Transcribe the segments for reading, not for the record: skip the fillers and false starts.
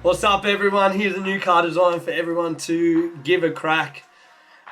What's up, everyone? Here's a new car design for everyone to give a crack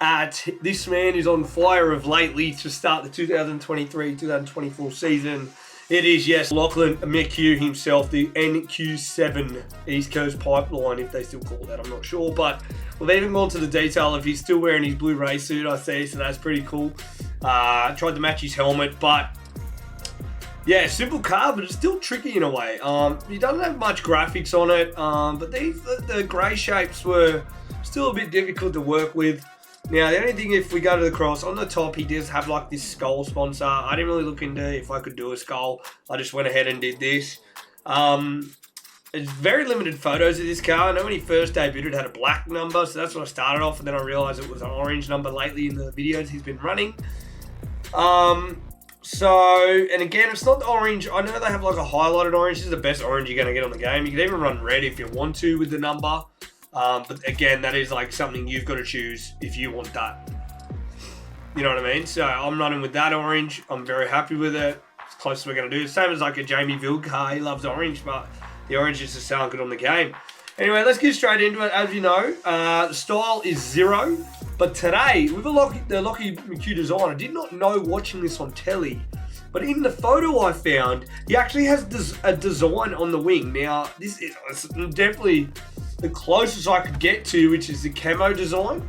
at. This man is on fire of lately to start the 2023-2024 season. It is, yes, Lachlan McHugh himself, the NQ7 East Coast Pipeline, if they still call that, I'm not sure. But we've even gone to the detail of he's still wearing his blue race suit, I see, so that's pretty cool. Tried to match his helmet, but yeah, simple car, but it's still tricky in a way. He doesn't have much graphics on it, but the grey shapes were still a bit difficult to work with. Now, the only thing, if we go to the cross, on the top, he does have like this skull sponsor. I didn't really look into if I could do a skull. I just went ahead and did this. It's very limited photos of this car. I know when he first debuted, it had a black number, so that's what I started off, and then I realised it was an orange number lately in the videos he's been running. And again, it's not the orange. I know they have like a highlighted orange. This is the best orange you're going to get on the game. You can even run red if you want to with the number. But again, that is like something you've got to choose if you want that. You know what I mean? So I'm running with that orange. I'm very happy with it. It's close as we're going to do. Same as like a Jamie Ville car. He loves orange, but the orange is just sound good on the game. Anyway, let's get straight into it. As you know, the style is 0. But today, with the Lachlan McHugh design, I did not know watching this on telly, but in the photo I found, he actually has a design on the wing. Now, this is definitely the closest I could get to, which is the camo design.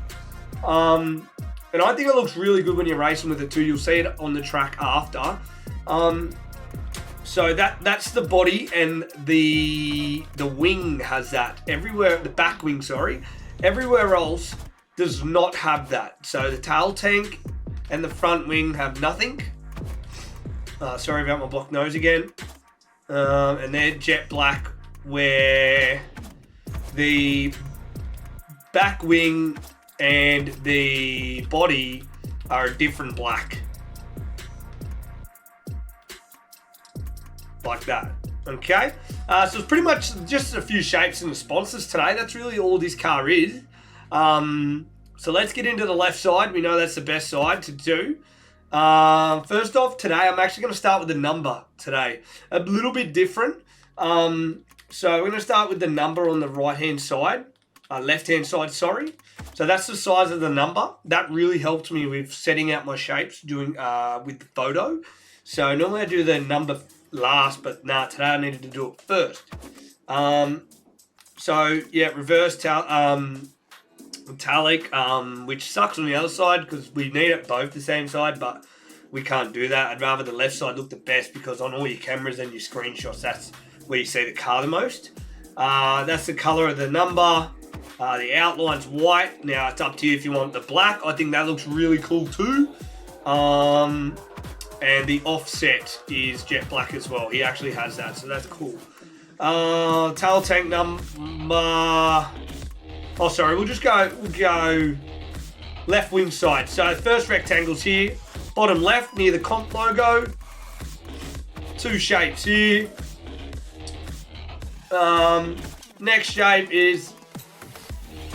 And I think it looks really good when you're racing with it too. You'll see it on the track after. So that's the body, and the wing has that. Everywhere, the back wing, sorry. Everywhere else does not have that. So the tail tank and the front wing have nothing. Sorry about my blocked nose again. And they're jet black, where the back wing and the body are a different black. Like that. Okay? So it's pretty much just a few shapes and the sponsors today. That's really all this car is. So let's get into the left side. We know that's the best side to do. First off, today I'm actually going to start with the number today. A little bit different. So we're going to start with the number on the right-hand side. Left-hand side, sorry. So that's the size of the number. That really helped me with setting out my shapes doing with the photo. So normally I do the number last, but today I needed to do it first. So yeah, reverse metallic, which sucks on the other side because we need it both the same side, but we can't do that. I'd rather the left side look the best because on all your cameras and your screenshots, that's where you see the car the most. That's the color of the number. The outline's white. Now it's up to you if you want the black. I think that looks really cool too. And the offset is jet black as well. He actually has that, so that's cool. Tail tank number. Oh, sorry. We'll go left wing side. So first rectangle's here, bottom left near the comp logo. 2 shapes here. Next shape is.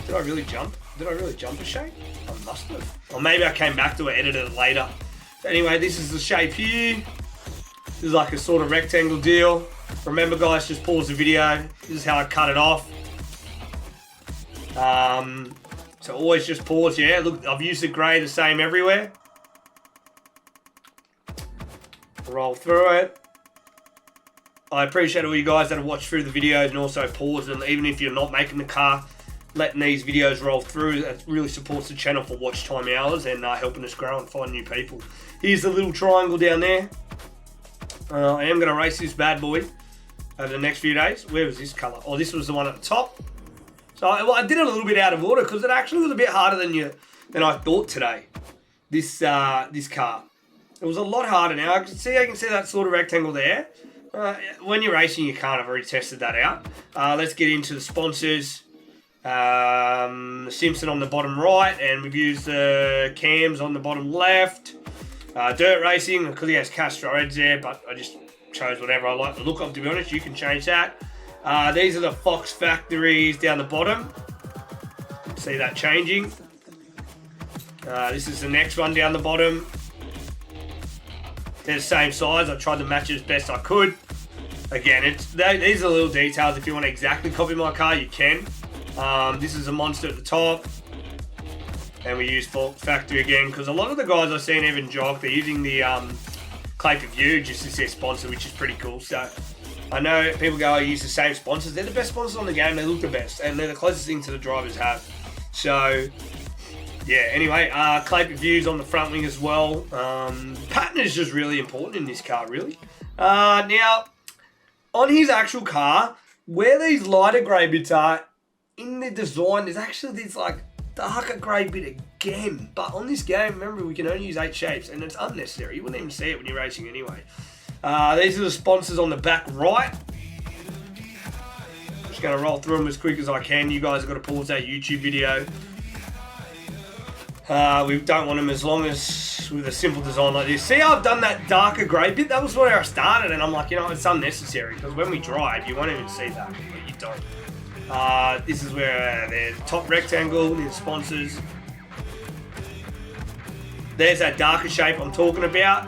Did I really jump? Did I really jump a shape? I must have. Or maybe I came back to it, edited it later. Anyway, this is the shape here. This is like a sort of rectangle deal. Remember, guys, just pause the video. This is how I cut it off. So always just pause. Yeah, look, I've used the grey the same everywhere. Roll through it. I appreciate all you guys that have watched through the videos and also paused. And even if you're not making the car, letting these videos roll through, that really supports the channel for watch time hours and helping us grow and find new people. Here's the little triangle down there. I am going to race this bad boy over the next few days. Where was this colour? Oh, this was the one at the top. So I did it a little bit out of order because it actually was a bit harder than I thought today. This car. It was a lot harder. Now I can see that sort of rectangle there. When you're racing your car, I've already tested that out. Let's get into the sponsors. Simpson on the bottom right, and we've used the cams on the bottom left. Dirt Racing, because he has Castro heads there, but I just chose whatever I like the look of, to be honest. You can change that. These are the Fox factories down the bottom. See that changing. This is the next one down the bottom. They're the same size. I tried to match it as best I could. Again, these are little details. If you want to exactly copy my car, you can. This is a monster at the top. And we use Fox Factory again, because a lot of the guys I've seen even jog, they're using the Clay for View just as their sponsor, which is pretty cool. So I know people go, I use the same sponsors. They're the best sponsors on the game. They look the best, and they're the closest thing to the drivers have. So yeah, anyway, Clay for Views on the front wing as well. Pattern is just really important in this car, really. Now, on his actual car, where these lighter grey bits are, in the design, there's actually this like darker grey bit again. But on this game, remember, we can only use 8 shapes, and it's unnecessary. You wouldn't even see it when you're racing anyway. These are the sponsors on the back right. Just going to roll through them as quick as I can. You guys have got to pause that YouTube video. We don't want them as long as with a simple design like this. See how I've done that darker grey bit? That was where I started, and I'm like, you know, it's unnecessary, because when we drive, you won't even see that, but you don't. This is where the top rectangle, the sponsors. There's that darker shape I'm talking about.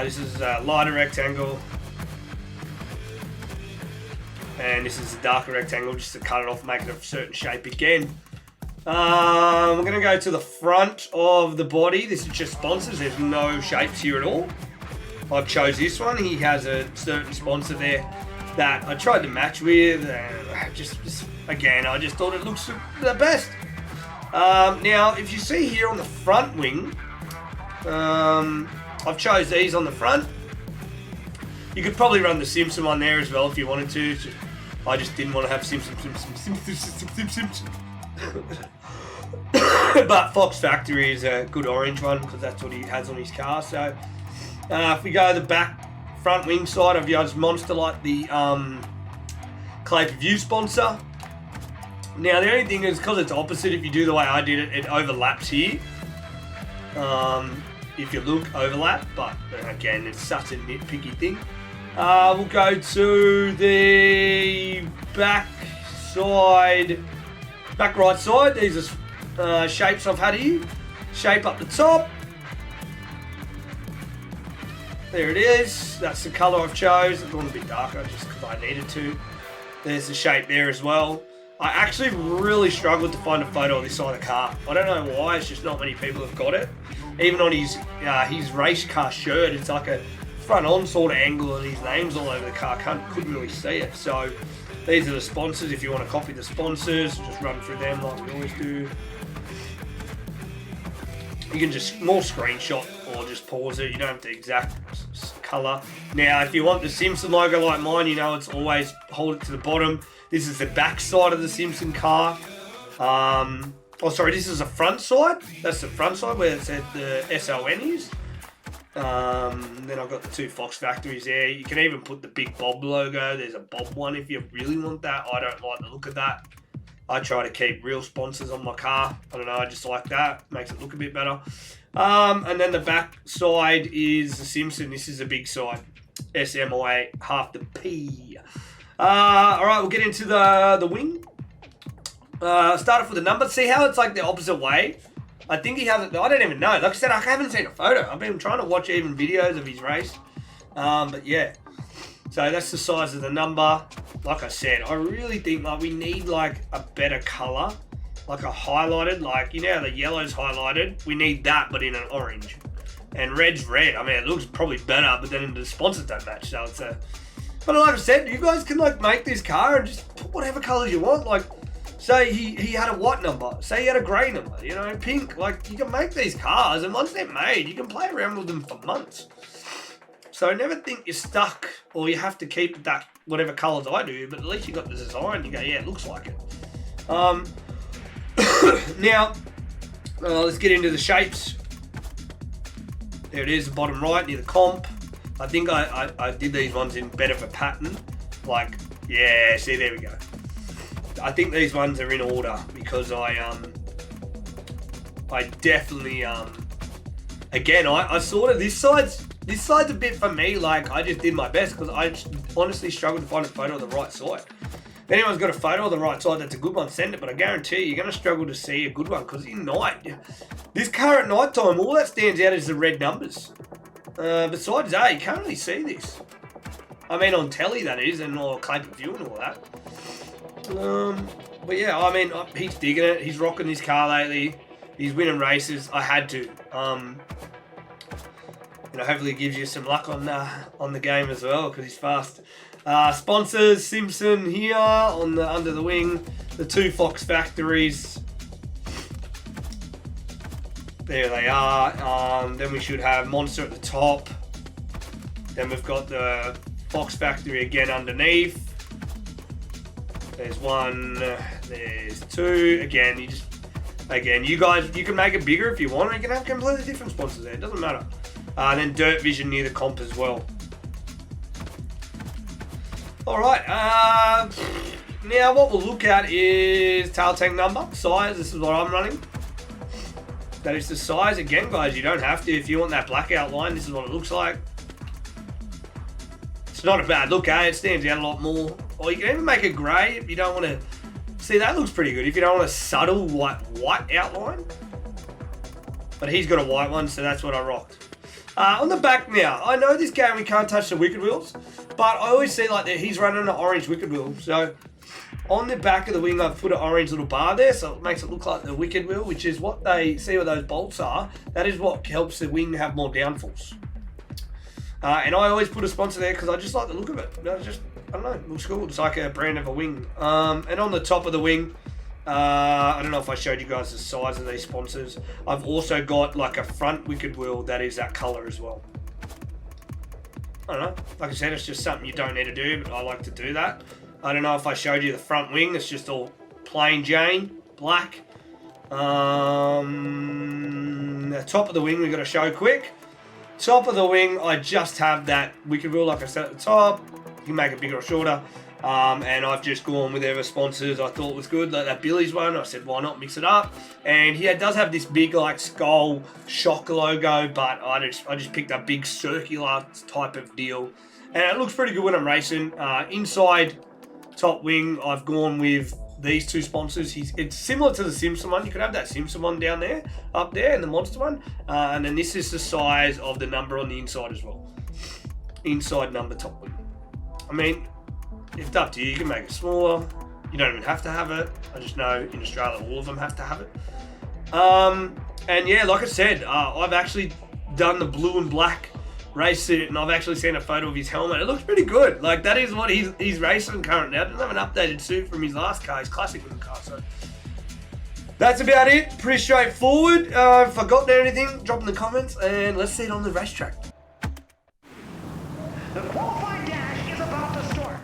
This is a lighter rectangle. And this is a darker rectangle, just to cut it off, make it a certain shape again. We're going to go to the front of the body. This is just sponsors. There's no shapes here at all. I chose this one. He has a certain sponsor there that I tried to match with. And just again, I just thought it looks the best. Now, if you see here on the front wing, I've chose these on the front. You could probably run the Simpson one there as well if you wanted to. I just didn't want to have Simpson. But Fox Factory is a good orange one, because that's what he has on his car. So if we go to the back front wing side, I've used Monster like the Clay for View sponsor. Now the only thing is, because it's opposite, if you do the way I did it, it overlaps here. If you look, overlap, but again, it's such a nitpicky thing. We'll go to the back right side. These are shapes I've had here. Shape up the top. There it is. That's the colour I've chose. It's gone a bit darker just because I needed to. There's the shape there as well. I actually really struggled to find a photo of this side of the car. I don't know why, it's just not many people have got it. Even on his race car shirt, it's like a front-on sort of angle, and his name's all over the car. Couldn't really see it. So these are the sponsors. If you want to copy the sponsors, just run through them like we always do. You can just more screenshot or just pause it. You don't have the exact colour. Now, if you want the Simpson logo like mine, you know it's always hold it to the bottom. This is the back side of the Simpson car. This is the front side. That's the front side where it said the SON is. Then I've got the 2 Fox Factories there. You can even put the big Bob logo. There's a Bob one if you really want that. I don't like the look of that. I try to keep real sponsors on my car. I don't know, I just like that. Makes it look a bit better. And then the back side is the Simpson. This is the big side. SMOA, half the P. Alright, we'll get into the wing. Start off with the number. See how it's like the opposite way? I think he has it. I don't even know. Like I said, I haven't seen a photo. I've been trying to watch even videos of his race. But yeah. So that's the size of the number. Like I said, I really think like we need like a better colour. Like a highlighted, like, you know how the yellow's highlighted? We need that, but in an orange. And red's red. I mean, it looks probably better, but then the sponsors don't match. So it's a... But like I said, you guys can like make this car and just put whatever colours you want. Like, say he had a white number. Say he had a grey number, you know, pink. Like, you can make these cars, and once they're made, you can play around with them for months. So never think you're stuck or you have to keep that whatever colours I do, but at least you got the design. You go, yeah, it looks like it. Now, let's get into the shapes. There it is, the bottom right near the comp. I think I did these ones in better for pattern. Like, yeah, see, there we go. I think these ones are in order because I definitely again I sort of this side's a bit for me. Like, I just did my best because I honestly struggled to find a photo of the right side. If anyone's got a photo of the right side that's a good one, send it. But I guarantee you, you're going to struggle to see a good one because in night, this car at night time, all that stands out is the red numbers. Besides that, you can't really see this. I mean, on telly that is, and or pay-per-view and all that. But yeah, I mean, he's digging it. He's rocking his car lately. He's winning races. I had to. Hopefully it gives you some luck on the game as well because he's fast. Sponsors, Simpson here on the under the wing. The 2 Fox factories. There they are. Then we should have Monster at the top. Then we've got the Fox factory again underneath. There's 1. There's 2. Again, you guys, you can make it bigger if you want. You can have completely different sponsors there. It doesn't matter. Then Dirt Vision near the comp as well. Alright, now what we'll look at is tail tank number, size. This is what I'm running. That is the size. Again, guys, you don't have to. If you want that black outline, this is what it looks like. It's not a bad look, eh? It stands out a lot more. Or you can even make it grey if you don't want to... See, that looks pretty good. If you don't want a subtle white outline. But he's got a white one, so that's what I rocked. On the back now, I know this game we can't touch the wicked wheels, but I always see like that he's running an orange wicked wheel. So on the back of the wing, I've put an orange little bar there, so it makes it look like the wicked wheel, which is what they see where those bolts are. That is what helps the wing have more downforce. And I always put a sponsor there because I just like the look of it. I don't know, it looks cool. It's like a brand of a wing. And on the top of the wing, I don't know if I showed you guys the size of these sponsors. I've also got like a front wicked wheel that is that color as well. I don't know. Like I said, it's just something you don't need to do, but I like to do that. I don't know if I showed you the front wing. It's just all plain Jane, black. The top of the wing we got to show quick. Top of the wing, I just have that wicked wheel like I said at the top. You can make it bigger or shorter. And I've just gone with whatever sponsors I thought was good, like that Billy's one. I said, why not mix it up? And he does have this big like skull shock logo, but I just picked a big circular type of deal, and it looks pretty good when I'm racing. Inside top wing, I've gone with these 2 sponsors. It's similar to the Simpson one. You could have that Simpson one down there, up there, and the Monster one. And then this is the size of the number on the inside as well. Inside number top wing. I mean, it's up to you. You can make it smaller. You don't even have to have it. I just know in Australia all of them have to have it. And yeah, like I said, I've actually done the blue and black race suit, and I've actually seen a photo of his helmet. It looks pretty good. Like that is what he's racing currently. I don't have an updated suit from his last car, his classic wooden car. So that's about it. Pretty straightforward. If I got anything, drop in the comments, and let's see it on the racetrack. The qualifying dash is about to start.